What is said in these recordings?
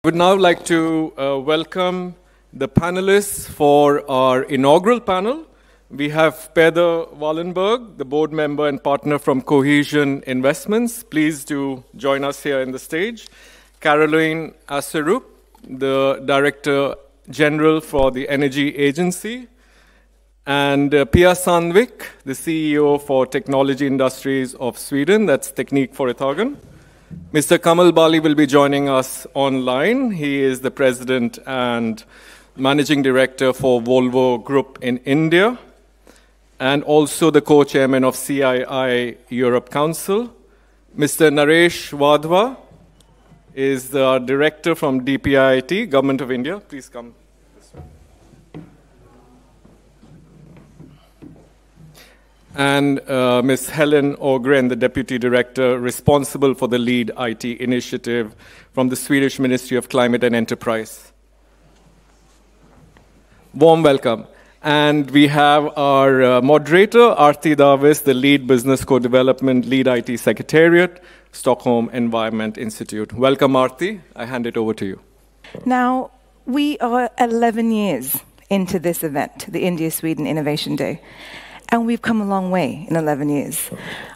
I would now like to welcome the panelists for our inaugural panel. We have Peder Wallenberg, the board member and partner from Cohesion Investments. Please do join us here in the stage. Caroline Asserup, the Director General for the Energy Agency. And Pia Sandvik, the CEO for Technology Industries of Sweden. That's Teknikföretagen. Mr. Kamal Bali will be joining us online. He is the President and Managing Director for Volvo Group in India, and also the co-chairman of CII Europe Council. Mr. Naresh Wadhwa is the Director from DPIIT, Government of India. Please come this way. And Ms. Helen Ågren, the Deputy Director responsible for the LeadIT initiative from the Swedish Ministry of Climate and Enterprise. Warm welcome. And we have our moderator, Arati, the Lead Business Co-Development, LeadIT Secretariat, Stockholm Environment Institute. Welcome, Arati. I hand it over to you. Now, we are 11 years into this event, the India-Sweden Innovation Day. And we've come a long way in 11 years.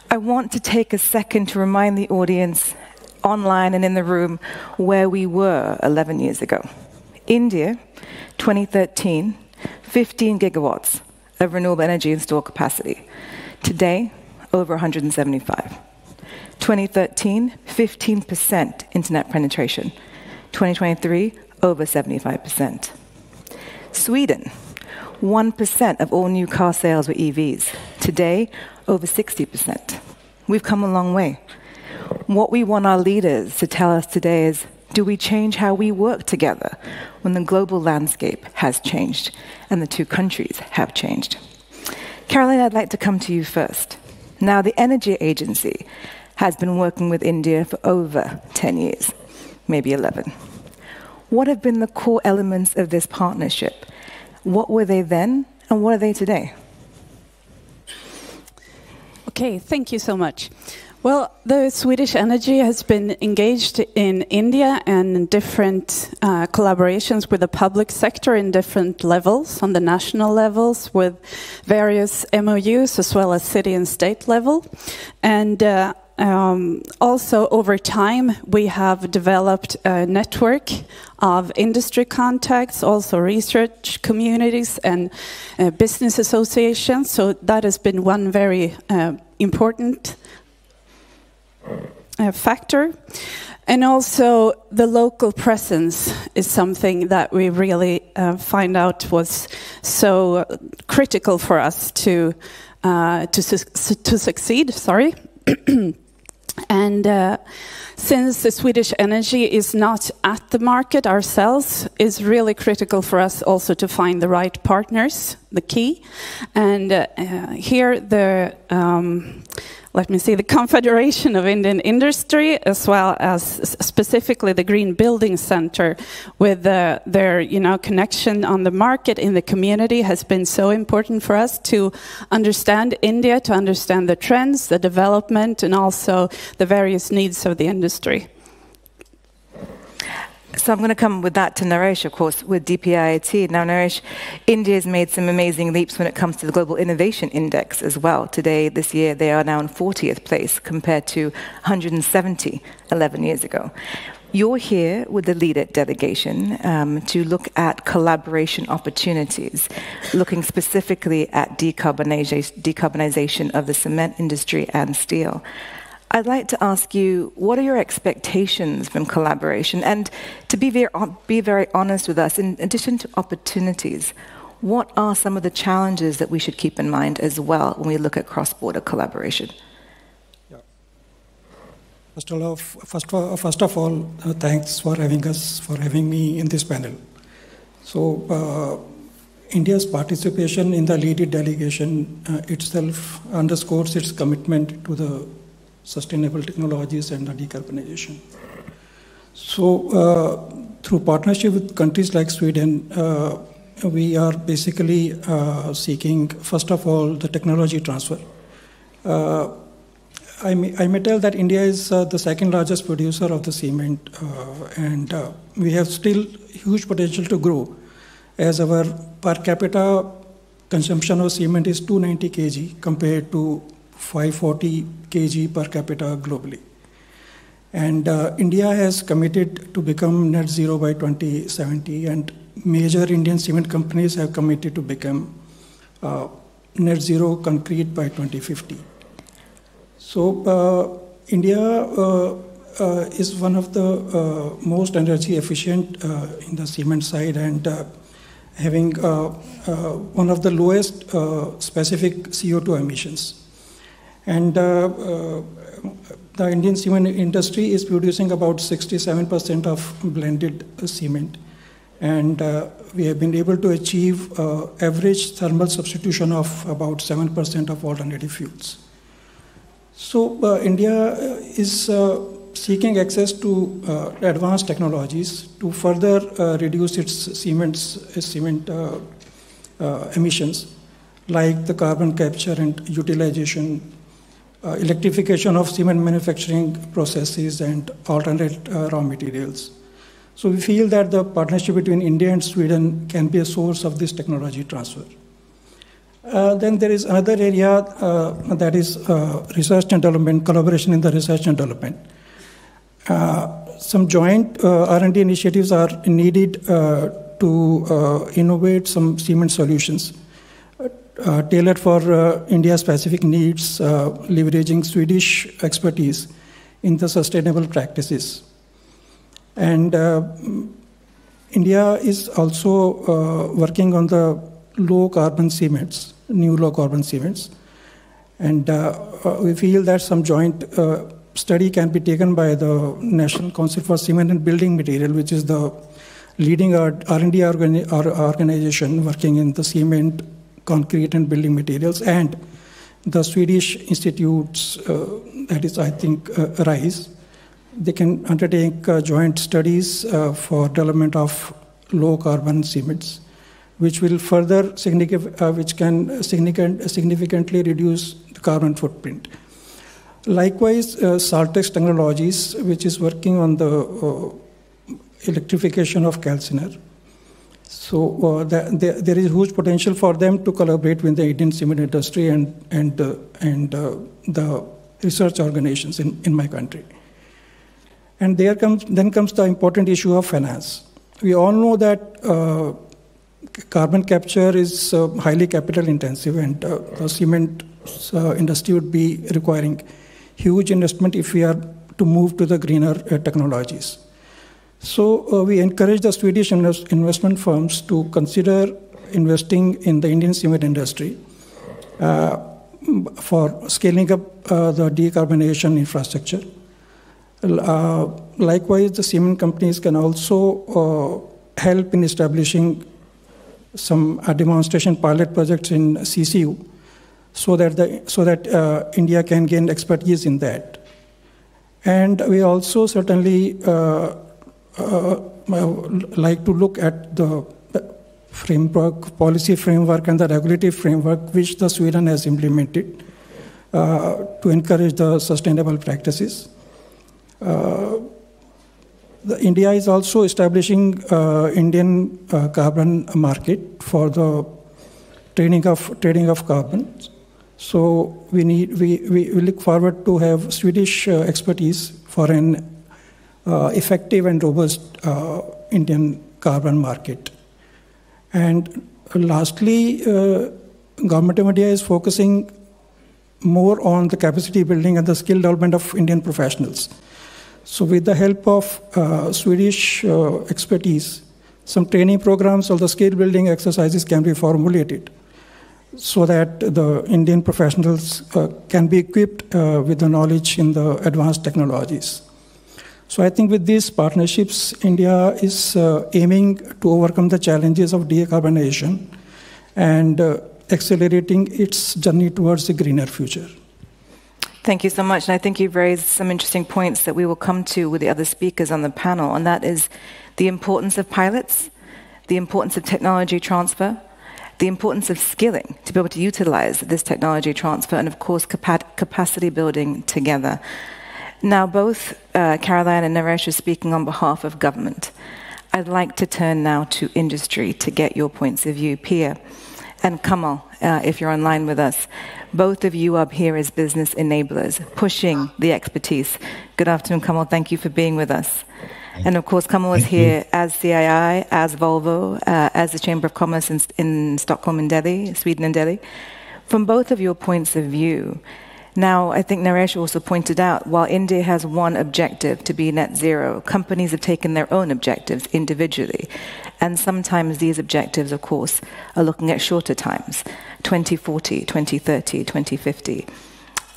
I want to take a second to remind the audience online and in the room where we were 11 years ago. India, 2013, 15 gigawatts of renewable energy installed capacity. Today, over 175. 2013, 15% internet penetration. 2023, over 75%. Sweden, 1% of all new car sales were EVs. Today, over 60%. We've come a long way. What we want our leaders to tell us today is, do we change how we work together when the global landscape has changed and the two countries have changed? Caroline, I'd like to come to you first. Now, the Energy Agency has been working with India for over 10 years, maybe 11. What have been the core elements of this partnership? What were they then, and what are they today? Okay, thank you so much. Well, the Swedish Energy has been engaged in India and in different collaborations with the public sector in different levels, on the national levels, with various MOUs as well as city and state level. And also, over time, we have developed a network of industry contacts, also research communities and business associations. So that has been one very important factor. And also, the local presence is something that we really find out was so critical for us to succeed. Sorry. And since the Swedish Energy is not at the market ourselves, it's really critical for us also to find the right partners, the key. And here the the Confederation of Indian Industry, as well as specifically the Green Building Center, with their connection on the market in the community, has been so important for us to understand India, to understand the trends, the development, and also the various needs of the industry. So I'm going to come with that to Naresh, of course, with DPIIT. Now, Naresh, India has made some amazing leaps when it comes to the Global Innovation Index as well. Today, this year, they are now in 40th place compared to 170 11 years ago. You're here with the LeadIT delegation to look at collaboration opportunities, looking specifically at decarbonization of the cement industry and steel. I'd like to ask you, what are your expectations from collaboration? And to be very honest with us, in addition to opportunities, what are some of the challenges that we should keep in mind as well when we look at cross-border collaboration? Yeah. First of all, thanks for having me in this panel. So, India's participation in the LeadIT delegation itself underscores its commitment to the sustainable technologies and the decarbonization. So, through partnership with countries like Sweden, we are basically seeking, first of all, the technology transfer. I may tell that India is the second largest producer of the cement, and we have still huge potential to grow, as our per capita consumption of cement is 290 kg compared to 540 kg per capita globally. And India has committed to become net zero by 2070, and major Indian cement companies have committed to become net zero concrete by 2050. So India is one of the most energy efficient in the cement side, and having one of the lowest specific CO2 emissions. And the Indian cement industry is producing about 67% of blended cement. And we have been able to achieve average thermal substitution of about 7% of alternative fuels. So India is seeking access to advanced technologies to further reduce its cement emissions, like the carbon capture and utilization, electrification of cement manufacturing processes, and alternate raw materials. So we feel that the partnership between India and Sweden can be a source of this technology transfer. Then there is another area that is research and development, collaboration in the research and development. Some joint R&D initiatives are needed to innovate some cement solutions tailored for India's specific needs, leveraging Swedish expertise in the sustainable practices. And India is also working on the low-carbon cements, new low-carbon cements. And we feel that some joint study can be taken by the National Council for Cement and Building Material, which is the leading R&D organization working in the cement, concrete, and building materials, and the Swedish institutes, that is, I think, RISE. They can undertake joint studies for development of low-carbon cements, which will further which can significantly reduce the carbon footprint. Likewise, Saltex Technologies, which is working on the electrification of calciner. So there is huge potential for them to collaborate with the Indian cement industry and the research organizations in my country. And then comes the important issue of finance. We all know that carbon capture is highly capital intensive, and the cement industry would be requiring huge investment if we are to move to the greener technologies. So we encourage the Swedish investment firms to consider investing in the Indian cement industry for scaling up the decarbonization infrastructure. Likewise, the cement companies can also help in establishing some demonstration pilot projects in CCU, so that India can gain expertise in that. And we also certainly like to look at the framework, policy framework, and the regulatory framework which the Sweden has implemented to encourage the sustainable practices. India is also establishing Indian carbon market for the trading of carbon. So we look forward to have Swedish expertise for an effective and robust Indian carbon market. And lastly, Government of India is focusing more on the capacity building and the skill development of Indian professionals. So with the help of Swedish expertise, some training programs or the skill building exercises can be formulated so that the Indian professionals can be equipped with the knowledge in the advanced technologies. So I think with these partnerships, India is aiming to overcome the challenges of decarbonization and accelerating its journey towards a greener future. Thank you so much. And I think you've raised some interesting points that we will come to with the other speakers on the panel, and that is the importance of pilots, the importance of technology transfer, the importance of skilling to be able to utilize this technology transfer, and of course capacity building together. Now both Caroline and Naresh are speaking on behalf of government. I'd like to turn now to industry to get your points of view. Peder and Kamal, if you're online with us, both of you up here as business enablers, pushing the expertise. Good afternoon, Kamal. Thank you for being with us. And of course, Kamal is here as CII, as Volvo, as the Chamber of Commerce in Stockholm and Delhi, Sweden and Delhi. From both of your points of view, now, I think Naresh also pointed out, while India has one objective to be net zero, companies have taken their own objectives individually. And sometimes these objectives, of course, are looking at shorter times, 2040, 2030, 2050.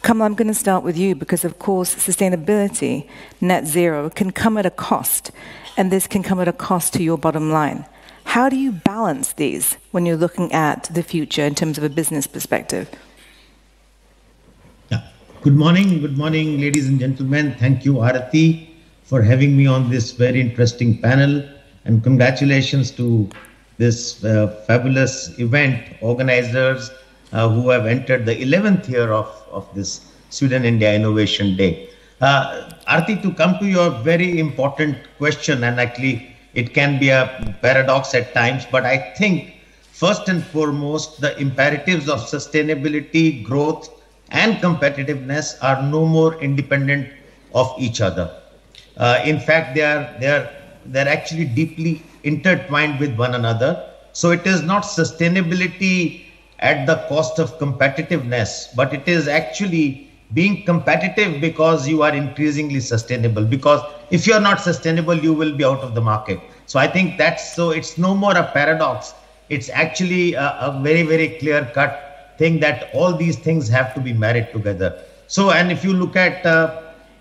Kamal, I'm going to start with you because, of course, sustainability, net zero, can come at a cost. And this can come at a cost to your bottom line. How do you balance these when you're looking at the future in terms of a business perspective? Good morning, ladies and gentlemen. Thank you, Arati, for having me on this very interesting panel. And congratulations to this fabulous event organizers who have entered the 11th year of this Sweden-India Innovation Day. Arati, to come to your very important question, and actually it can be a paradox at times, but I think first and foremost, the imperatives of sustainability, growth, and competitiveness are no more independent of each other. In fact, they're actually deeply intertwined with one another. So it is not sustainability at the cost of competitiveness, but it is actually being competitive because you are increasingly sustainable. Because if you are not sustainable, you will be out of the market. So I think it's no more a paradox. It's actually a very, very clear-cut thing that all these things have to be married together. So, and if you look at,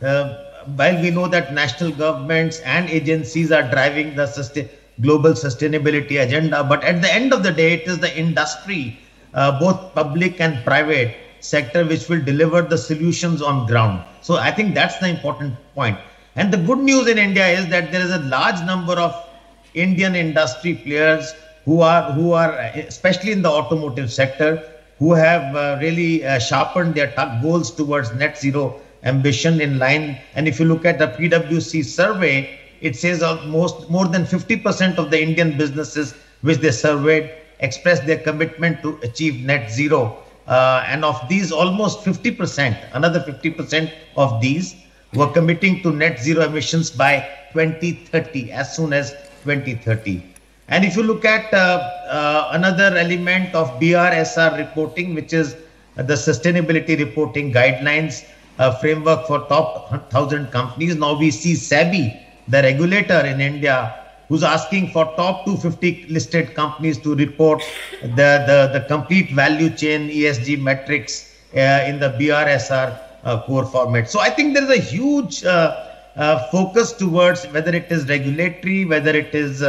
while we know that national governments and agencies are driving the global sustainability agenda, but at the end of the day, it is the industry, both public and private sector, which will deliver the solutions on ground. So I think that's the important point. And the good news in India is that there is a large number of Indian industry players who are especially in the automotive sector, who have really sharpened their goals towards net zero ambition in line. And if you look at the PwC survey, it says more than 50% of the Indian businesses which they surveyed expressed their commitment to achieve net zero. And of these, almost 50%, another 50% of these were committing to net zero emissions by 2030, as soon as 2030. And if you look at another element of BRSR reporting, which is the sustainability reporting guidelines framework for top 1,000 companies, now we see SEBI, the regulator in India, who's asking for top 250 listed companies to report the complete value chain ESG metrics in the BRSR core format. So I think there is a huge focus towards whether it is regulatory, whether it is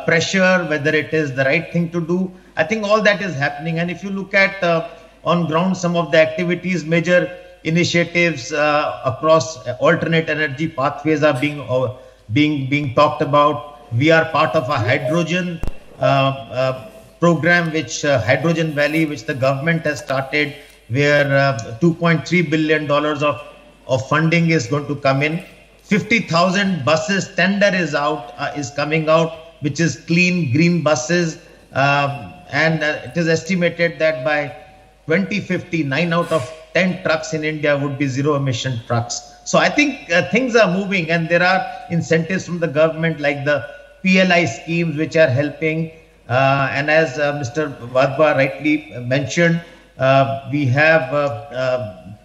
pressure, whether it is the right thing to do. I think all that is happening. And if you look at on ground, some of the activities, major initiatives across alternate energy pathways are being talked about. We are part of a hydrogen program, which Hydrogen Valley, which the government has started, where $2.3 billion of funding is going to come in. 50,000 buses tender is coming out, which is clean green buses, and it is estimated that by 2050, 9 out of 10 trucks in India would be zero emission trucks. So I think things are moving, and there are incentives from the government like the PLI schemes which are helping. And as Mr. Wadhwa rightly mentioned, we have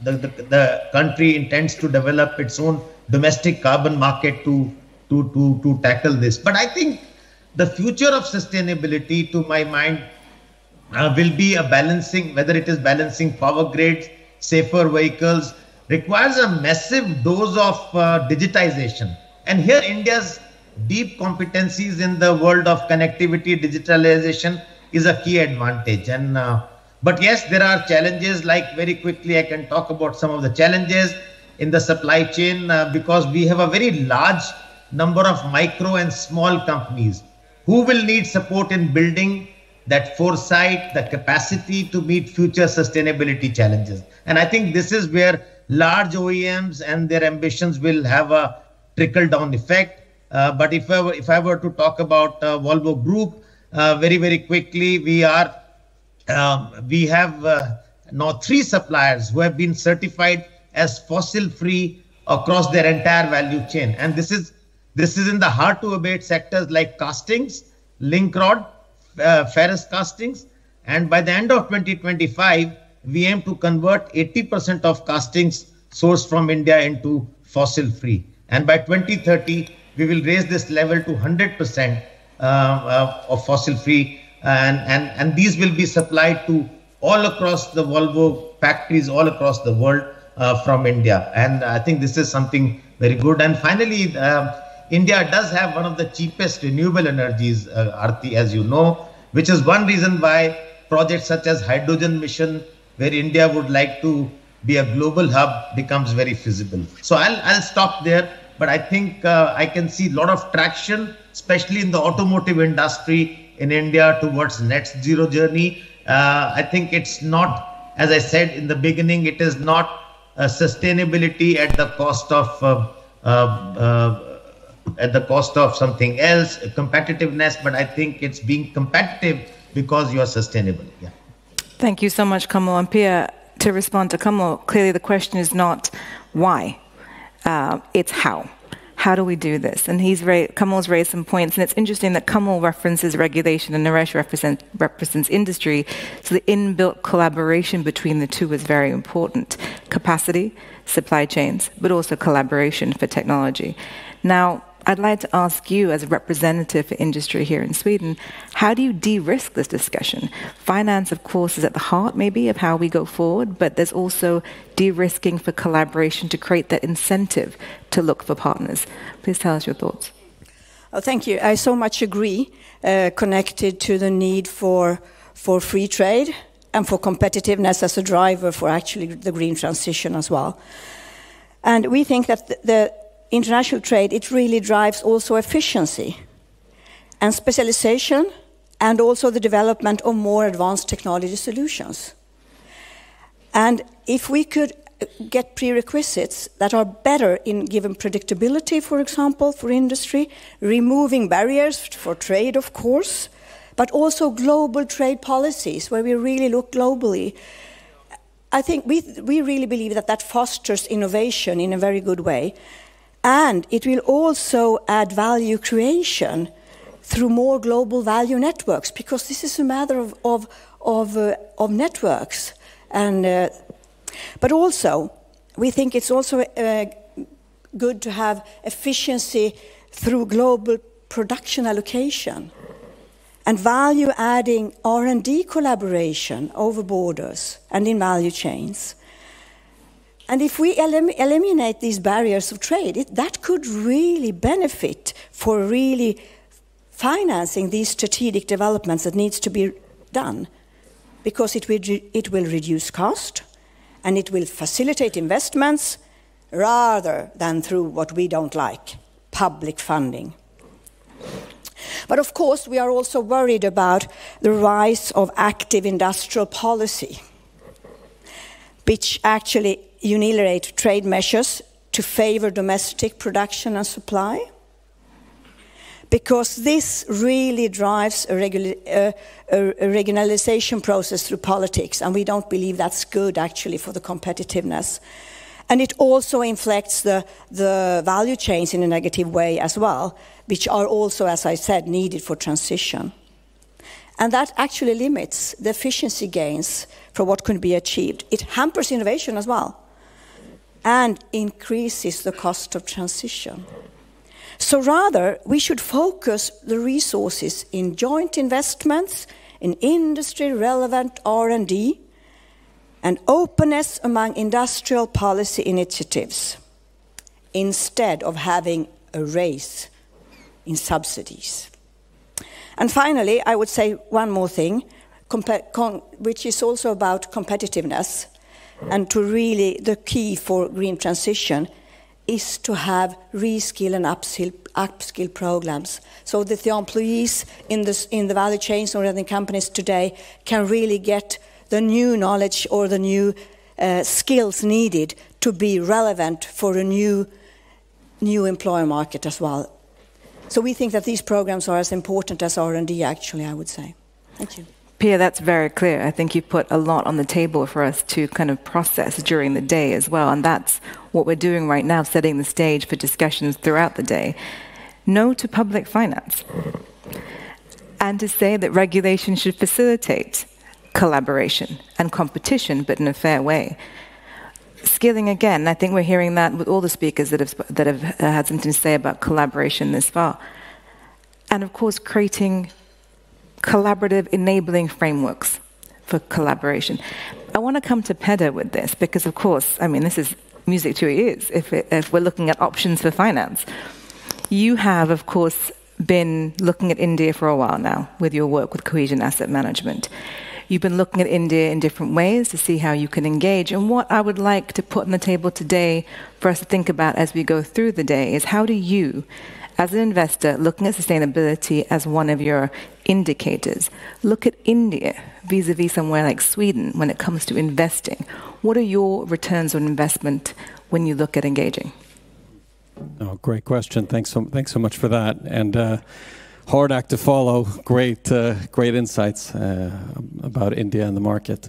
the country intends to develop its own domestic carbon market to tackle this. But I think the future of sustainability, to my mind, will be a balancing, whether it is balancing power grids, safer vehicles, requires a massive dose of digitization. And here India's deep competencies in the world of connectivity, digitalization is a key advantage. And but yes, there are challenges, like very quickly I can talk about some of the challenges in the supply chain because we have a very large number of micro and small companies who will need support in building that foresight, the capacity to meet future sustainability challenges. And I think this is where large OEMs and their ambitions will have a trickle-down effect. But if I were to talk about Volvo Group, very, very quickly, we have now 3 suppliers who have been certified as fossil-free across their entire value chain. And this is in the hard-to-abate sectors like castings, link rod, ferrous castings, and by the end of 2025, we aim to convert 80% of castings sourced from India into fossil-free. And by 2030, we will raise this level to 100% of fossil-free, and these will be supplied to all across the Volvo factories all across the world from India. And I think this is something very good. And finally, India does have one of the cheapest renewable energies, Arati, as you know, which is one reason why projects such as hydrogen mission, where India would like to be a global hub, becomes very feasible. So I'll stop there, but I think I can see a lot of traction, especially in the automotive industry in India towards net zero journey. I think it's not, as I said in the beginning, it is not sustainability at the cost of something else, competitiveness, but I think it's being competitive because you are sustainable. Yeah. Thank you so much, Kamal. And Pia, to respond to Kamal, clearly the question is not why, it's how. How do we do this? And Kamal's raised some points, and it's interesting that Kamal references regulation and Naresh represents industry, so the inbuilt collaboration between the two is very important. Capacity, supply chains, but also collaboration for technology. Now, I'd like to ask you, as a representative for industry here in Sweden, how do you de-risk this discussion? Finance, of course, is at the heart, maybe, of how we go forward, but there's also de-risking for collaboration to create that incentive to look for partners. Please tell us your thoughts. Oh, thank you. I so much agree, connected to the need for free trade and for competitiveness as a driver for actually the green transition as well. And we think that the international trade, it really drives also efficiency and specialization, and also the development of more advanced technology solutions. And if we could get prerequisites that are better in giving predictability, for example, for industry, removing barriers for trade, of course, but also global trade policies where we really look globally, I think we really believe that that fosters innovation in a very good way. And it will also add value creation through more global value networks, because this is a matter of networks. And but also, we think it's also good to have efficiency through global production allocation and value-adding R&D collaboration over borders and in value chains. And if we eliminate these barriers of trade, that could really benefit for really financing these strategic developments that needs to be done, because it will reduce cost and it will facilitate investments rather than through what we don't like, public funding. But of course, we are also worried about the rise of active industrial policy, which actually unilaterate trade measures to favor domestic production and supply, because this really drives a regionalization process through politics, and we don't believe that's good actually for the competitiveness. And it also inflects the value chains in a negative way as well, which are also, as I said, needed for transition. And that actually limits the efficiency gains for what could be achieved. It hampers innovation as well, and increases the cost of transition. So rather, we should focus the resources in joint investments, in industry-relevant R&D, and openness among industrial policy initiatives, instead of having a race in subsidies. And finally, I would say one more thing, which is also about competitiveness, and to really the key for green transition is to have reskill and upskill programs, so that the employees in the value chains or in the companies today can really get the new knowledge or the new skills needed to be relevant for a new employer market as well. So we think that these programs are as important as R&D, actually, I would say. Thank you. Pia, that's very clear. I think you put a lot on the table for us to kind of process during the day as well, and that's what we're doing right now, setting the stage for discussions throughout the day. No to public finance, and to say that regulation should facilitate collaboration and competition, but in a fair way. Skilling again, I think we're hearing that with all the speakers that have had something to say about collaboration this far. And of course, creating collaborative enabling frameworks for collaboration. I want to come to Peder with this because, of course, I mean, this is music to your ears if we're looking at options for finance. You have, of course, been looking at India for a while now with your work with Cohesion Asset Management. You've been looking at India in different ways to see how you can engage. And what I would like to put on the table today for us to think about as we go through the day is how do you, as an investor, looking at sustainability as one of your indicators, look at India vis-a-vis somewhere like Sweden when it comes to investing. What are your returns on investment when you look at engaging? Oh, great question. Thanks so much for that. And hard act to follow. Great insights about India and the market.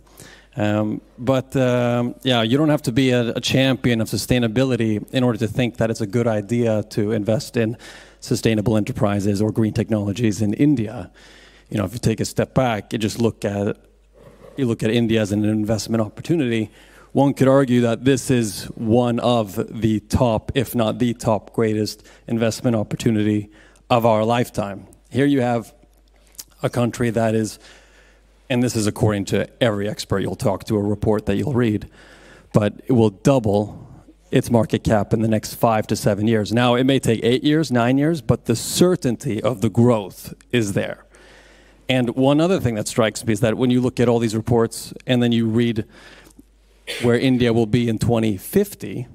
Yeah, you don't have to be a champion of sustainability in order to think that it's a good idea to invest in sustainable enterprises or green technologies in India. You know, if you take a step back, you look at India as an investment opportunity. One could argue that this is one of the top, if not the top, greatest investment opportunity of our lifetime. Here you have a country that is, and this is according to every expert you'll talk to, a report that you'll read, but it will double its market cap in the next 5 to 7 years. Now, it may take 8 years, 9 years, but the certainty of the growth is there. And one other thing that strikes me is that when you look at all these reports and then you read where India will be in 2050,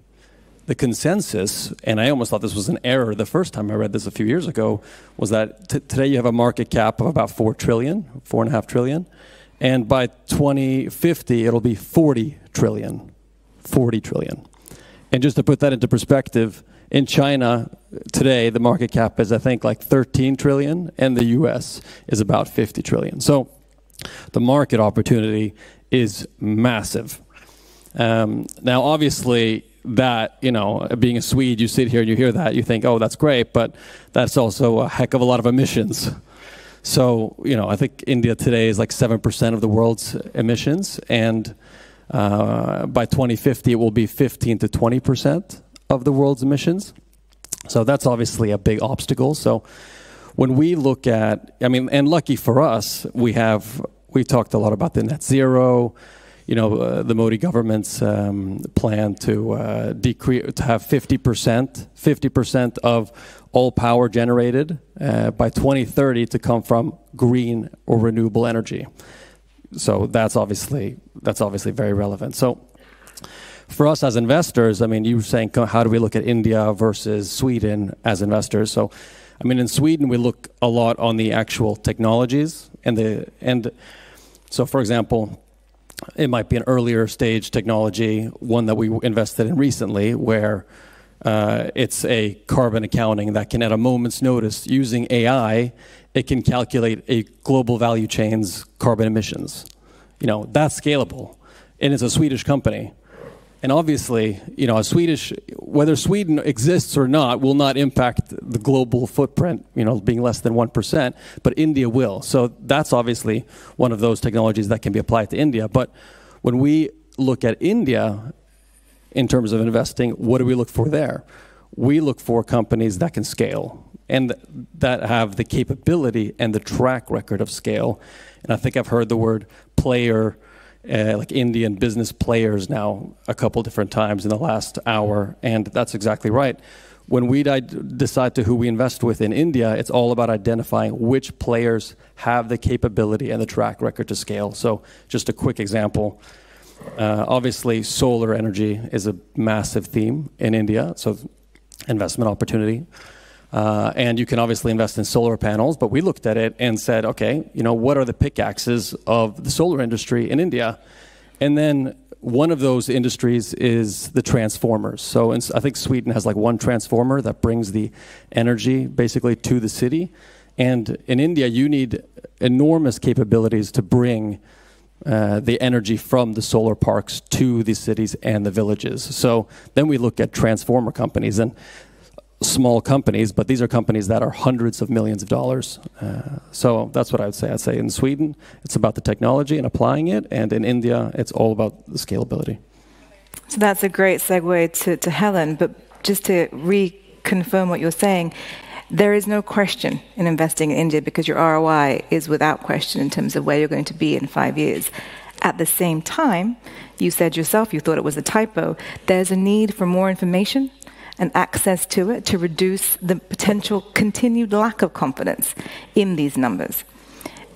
the consensus, and I almost thought this was an error the first time I read this a few years ago, was that today you have a market cap of about 4 trillion, 4.5 trillion, and by 2050 it'll be 40 trillion. And just to put that into perspective, in China today the market cap is I think like 13 trillion and the US is about 50 trillion. So the market opportunity is massive. Now obviously that, you know, being a Swede, you sit here and you hear that, you think, oh, that's great, but that's also a heck of a lot of emissions. So, you know, I think India today is like 7% of the world's emissions, and by 2050 it will be 15 to 20% of the world's emissions. So that's obviously a big obstacle. So when we look at, I mean, and lucky for us, we talked a lot about the net zero. You know, the Modi government's plan to decrease, to have 50% of all power generated by 2030 to come from green or renewable energy. So that's obviously very relevant. So for us as investors, I mean, you were saying, how do we look at India versus Sweden as investors? So, I mean, in Sweden we look a lot on the actual technologies and so, for example, it might be an earlier stage technology, one that we invested in recently, where it's a carbon accounting that can, at a moment's notice, using AI, it can calculate a global value chain's carbon emissions. You know, that's scalable. And it's a Swedish company. And obviously, you know, whether Sweden exists or not, will not impact the global footprint, you know, being less than 1%, but India will. So that's obviously one of those technologies that can be applied to India. But when we look at India in terms of investing, what do we look for there? We look for companies that can scale and that have the capability and the track record of scale. And I think I've heard the word player, like Indian business players now a couple different times in the last hour, and that's exactly right. When we decide to who we invest with in India, it's all about identifying which players have the capability and the track record to scale. So just a quick example, Obviously, solar energy is a massive theme in India, so investment opportunity. And you can obviously invest in solar panels, but we looked at it and said, okay, what are the pickaxes of the solar industry in India? And then one of those industries is the transformers. So I think Sweden has like one transformer that brings the energy basically to the city. And in India, you need enormous capabilities to bring the energy from the solar parks to the cities and the villages. So then we look at transformer companies and small companies, but these are companies that are hundreds of millions of dollars. So that's what I would say. I'd say in Sweden, it's about the technology and applying it, and in India, it's all about the scalability. So that's a great segue to Helen, but just to reconfirm what you're saying, there is no question in investing in India because your ROI is without question in terms of where you're going to be in 5 years. At the same time, you said yourself, you thought it was a typo, there's a need for more information and access to it to reduce the potential continued lack of confidence in these numbers.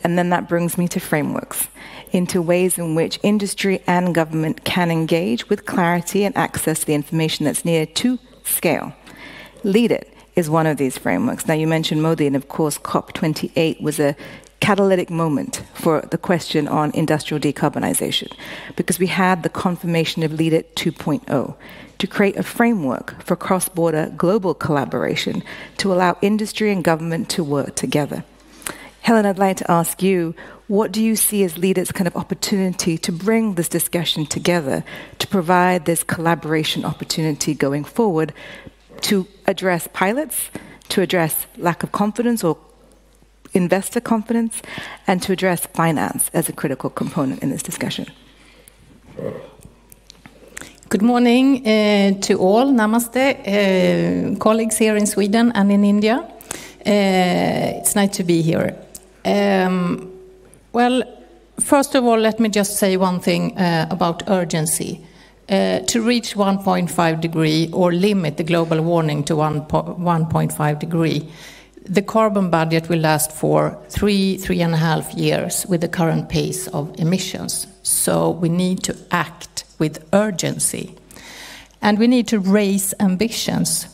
And then that brings me to frameworks, into ways in which industry and government can engage with clarity and access to the information that's needed to scale. LeadIT is one of these frameworks. Now, you mentioned Modi, and of course, COP28 was a catalytic moment for the question on industrial decarbonization, because we had the confirmation of LeadIT 2.0 to create a framework for cross-border global collaboration to allow industry and government to work together. Helen, I'd like to ask you, what do you see as LeadIT's kind of opportunity to bring this discussion together, to provide this collaboration opportunity going forward, to address pilots, to address lack of confidence or investor confidence, and to address finance as a critical component in this discussion? Good morning to all. Namaste, colleagues here in Sweden and in India. It's nice to be here. Well, first of all, let me just say one thing about urgency. To reach 1.5 degree or limit the global warming to 1.5 degree, the carbon budget will last for 3.5 years with the current pace of emissions. So we need to act with urgency. And we need to raise ambitions.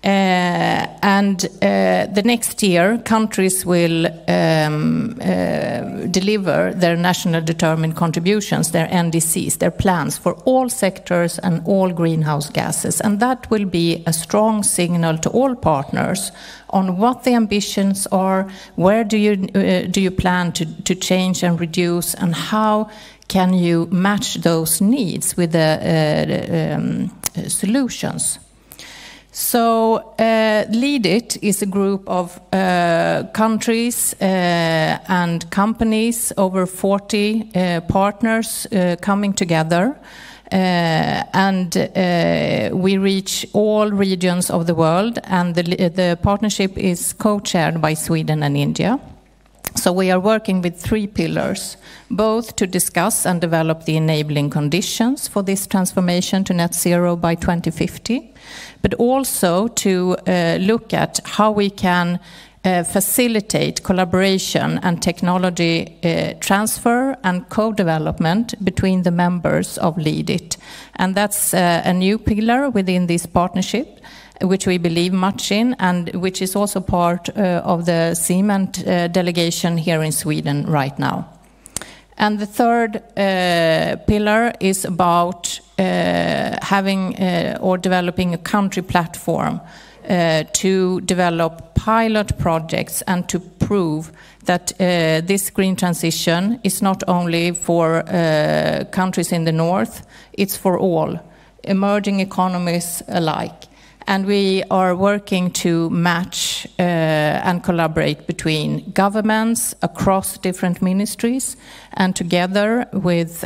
And the next year, countries will deliver their national determined contributions, their NDCs, their plans for all sectors and all greenhouse gases. And that will be a strong signal to all partners on what the ambitions are, where do you plan to change and reduce, and how can you match those needs with the solutions. So LeadIT is a group of countries and companies, over 40 partners coming together. And we reach all regions of the world, and the partnership is co-chaired by Sweden and India. So we are working with 3 pillars, both to discuss and develop the enabling conditions for this transformation to net zero by 2050, but also to look at how we can facilitate collaboration and technology transfer and co-development between the members of LeadIT. And that's a new pillar within this partnership, which we believe much in, and which is also part of the cement delegation here in Sweden right now. And the third pillar is about having or developing a country platform to develop pilot projects and to prove that this green transition is not only for countries in the north, it's for all, emerging economies alike. And we are working to match and collaborate between governments across different ministries and together with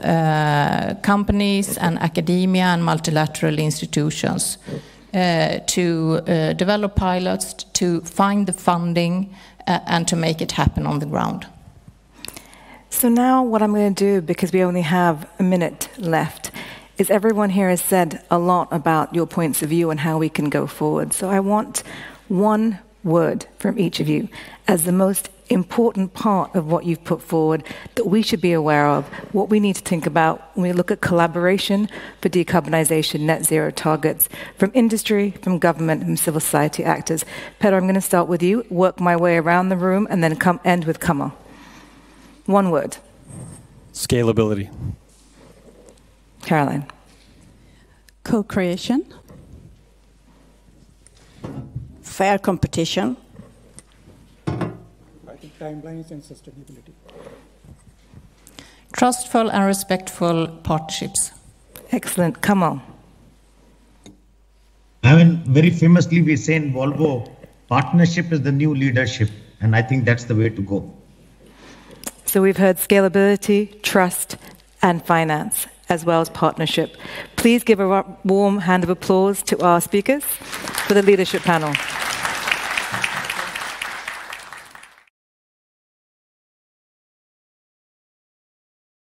companies and academia and multilateral institutions to develop pilots, to find the funding and to make it happen on the ground. So now what I'm going to do, because we only have a minute left, is everyone here has said a lot about your points of view and how we can go forward. So I want one word from each of you as the most important part of what you've put forward that we should be aware of, what we need to think about when we look at collaboration for decarbonisation, net zero targets, from industry, from government, from civil society actors. Peder, I'm going to start with you, work my way around the room, and then end with Kamal. One word. Scalability. Caroline. Co-creation. Fair competition. I think timelines and sustainability. Trustful and respectful partnerships. Excellent. Kamal. I mean, very famously we say in Volvo, partnership is the new leadership, and I think that's the way to go. So we've heard scalability, trust, and finance, as well as partnership. Please give a warm hand of applause to our speakers for the leadership panel.